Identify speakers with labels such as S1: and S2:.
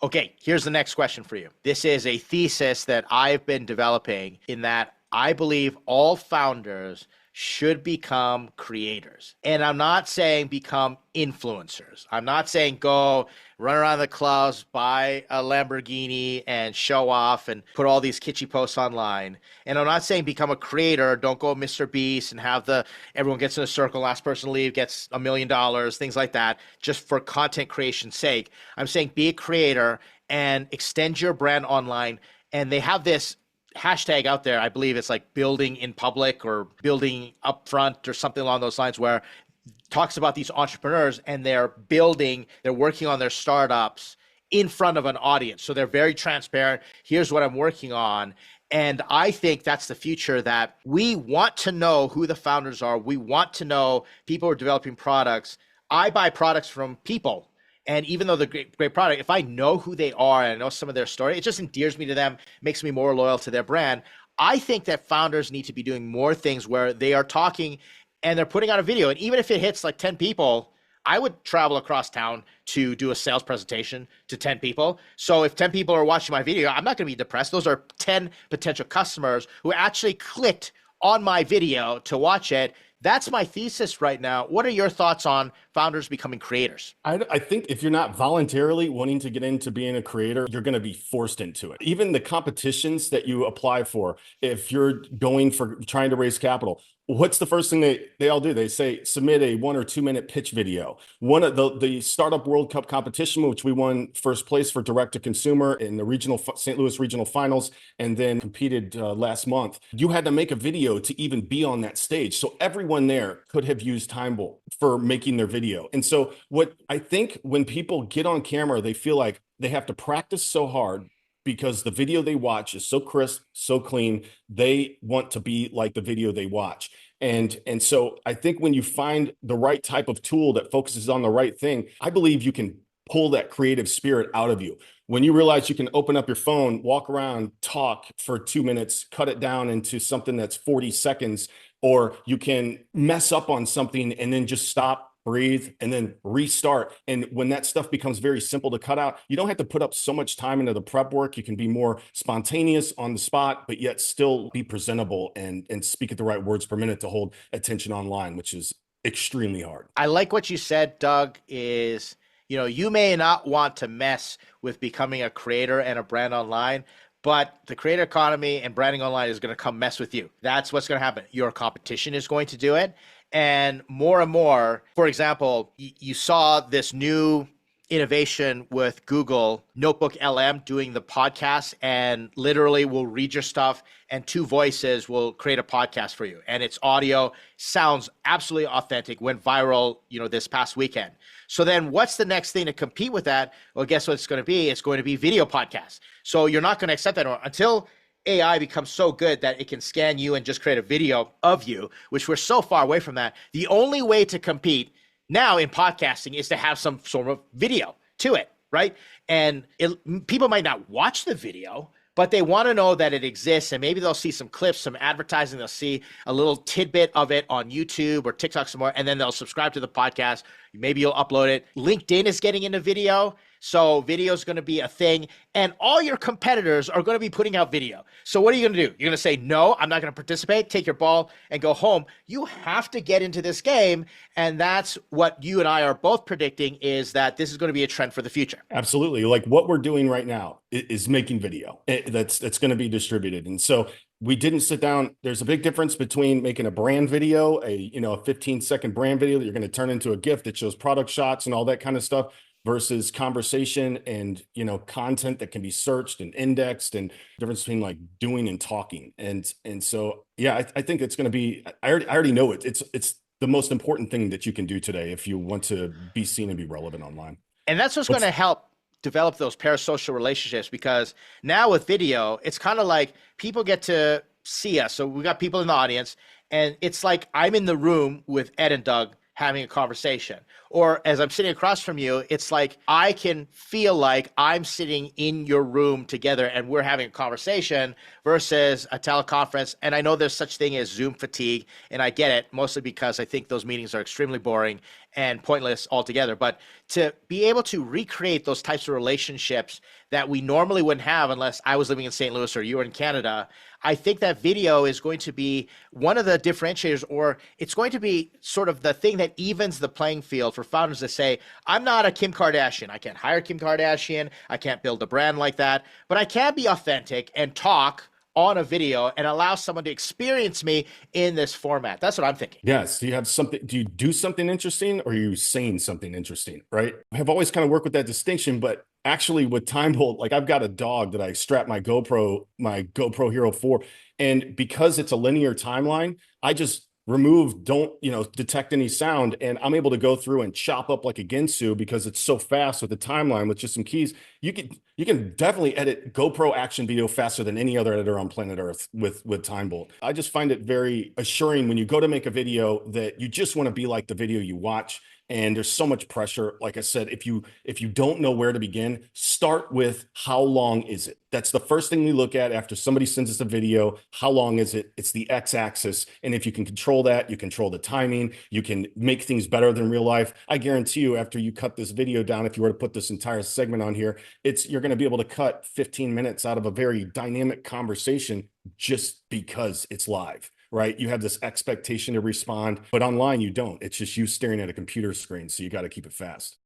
S1: Okay, here's the next question for you. This is a thesis that I've been developing in that I believe all founders should become creators. And I'm not saying become influencers. I'm not saying go run around the clubs, buy a Lamborghini and show off and put all these kitschy posts online. And I'm not saying become a creator, don't go Mr. Beast and have everyone gets in a circle, last person to leave gets $1 million, things like that, just for content creation's sake. I'm saying be a creator and extend your brand online. And they have this hashtag out there. I believe it's like building in public or building upfront or something along those lines, where talks about these entrepreneurs and they're working on their startups in front of an audience. So they're very transparent. Here's what I'm working on. And I think that's the future, that we want to know who the founders are. We want to know people who are developing products. I buy products from people. And even though they're great product, if I know who they are and I know some of their story, it just endears me to them, makes me more loyal to their brand. I think that founders need to be doing more things where they are talking and they're putting out a video. And even if it hits like 10 people, I would travel across town to do a sales presentation to 10 people. So if 10 people are watching my video, I'm not going to be depressed. Those are 10 potential customers who actually clicked on my video to watch it. That's my thesis right now. What are your thoughts on founders becoming creators?
S2: I think if you're not voluntarily wanting to get into being a creator, you're going to be forced into it. Even the competitions that you apply for, if you're going for trying to raise capital, what's the first thing they all do? They say, submit a 1 or 2 minute pitch video. One of the Startup World Cup competition, which we won first place for direct to consumer in the St. Louis regional finals, and then competed last month. You had to make a video to even be on that stage. So everyone there could have used Timeball for making their video. And so what I think when people get on camera, they feel like they have to practice so hard because the video they watch is so crisp, so clean. They want to be like the video they watch. And so I think when you find the right type of tool that focuses on the right thing, I believe you can pull that creative spirit out of you. When you realize you can open up your phone, walk around, talk for 2 minutes, cut it down into something that's 40 seconds, or you can mess up on something and then just stop, breathe, and then restart. And when that stuff becomes very simple to cut out, you don't have to put up so much time into the prep work. You can be more spontaneous on the spot, but yet still be presentable and speak at the right words per minute to hold attention online, which is extremely hard.
S1: I like what you said, Doug, is, you may not want to mess with becoming a creator and a brand online, but the creator economy and branding online is going to come mess with you. That's what's going to happen. Your competition is going to do it. And more, for example, you saw this new innovation with Google Notebook LM doing the podcast, and literally will read your stuff and 2 voices will create a podcast for you. And it's audio, sounds absolutely authentic, went viral, this past weekend. So then what's the next thing to compete with that? Well, guess what it's going to be? It's going to be video podcasts. So you're not going to accept that until AI becomes so good that it can scan you and just create a video of you, which we're so far away from that. The only way to compete now in podcasting is to have some sort of video to it, right? And people might not watch the video, but they want to know that it exists, and maybe they'll see some clips, some advertising, they'll see a little tidbit of it on YouTube or TikTok some more, and then they'll subscribe to the podcast. Maybe you'll upload it. LinkedIn is getting into video. So video is going to be a thing, and all your competitors are going to be putting out video. So what are you going to do? You're going to say, no, I'm not going to participate, take your ball and go home. You have to get into this game. And that's what you and I are both predicting, is that this is going to be a trend for the future.
S2: Absolutely. Like what we're doing right now is making video that's going to be distributed. And so we didn't sit down. There's a big difference between making a brand video, a 15-second brand video that you're going to turn into a GIF that shows product shots and all that kind of stuff, versus conversation and, content that can be searched and indexed, and difference between like doing and talking. And so, yeah, I think it's going to be, I already know it. It's the most important thing that you can do today if you want to be seen and be relevant online.
S1: And that's what's going to help develop those parasocial relationships, because now with video, it's kind of like people get to see us. So we got people in the audience, and it's like I'm in the room with Ed and Doug having a conversation. Or as I'm sitting across from you, it's like I can feel like I'm sitting in your room together and we're having a conversation, versus a teleconference. And I know there's such thing as Zoom fatigue, and I get it, mostly because I think those meetings are extremely boring and pointless altogether. But to be able to recreate those types of relationships that we normally wouldn't have unless I was living in St. Louis or you were in Canada, I think that video is going to be one of the differentiators, or it's going to be sort of the thing that evens the playing field for founders to say, I'm not a Kim Kardashian. I can't hire Kim Kardashian. I can't build a brand like that, but I can be authentic and talk on a video and allow someone to experience me in this format. That's what I'm thinking.
S2: Yes. Do you do something interesting or are you saying something interesting? Right. I've always kind of worked with that distinction, but actually with Time Hold, like I've got a dog that I strap my GoPro Hero 4. And because it's a linear timeline, I just don't, detect any sound. And I'm able to go through and chop up like a Ginsu because it's so fast with the timeline with just some keys. You can definitely edit GoPro action video faster than any other editor on planet Earth with Time Bolt. I just find it very assuring when you go to make a video that you just want to be like the video you watch. And there's so much pressure. Like I said, if you don't know where to begin, start with how long is it? That's the first thing we look at after somebody sends us a video. How long is it? It's the x-axis. And if you can control that, you control the timing, you can make things better than real life. I guarantee you, after you cut this video down, if you were to put this entire segment on here, you're going to be able to cut 15 minutes out of a very dynamic conversation just because it's live. Right? You have this expectation to respond, but online you don't. It's just you staring at a computer screen. So you got to keep it fast.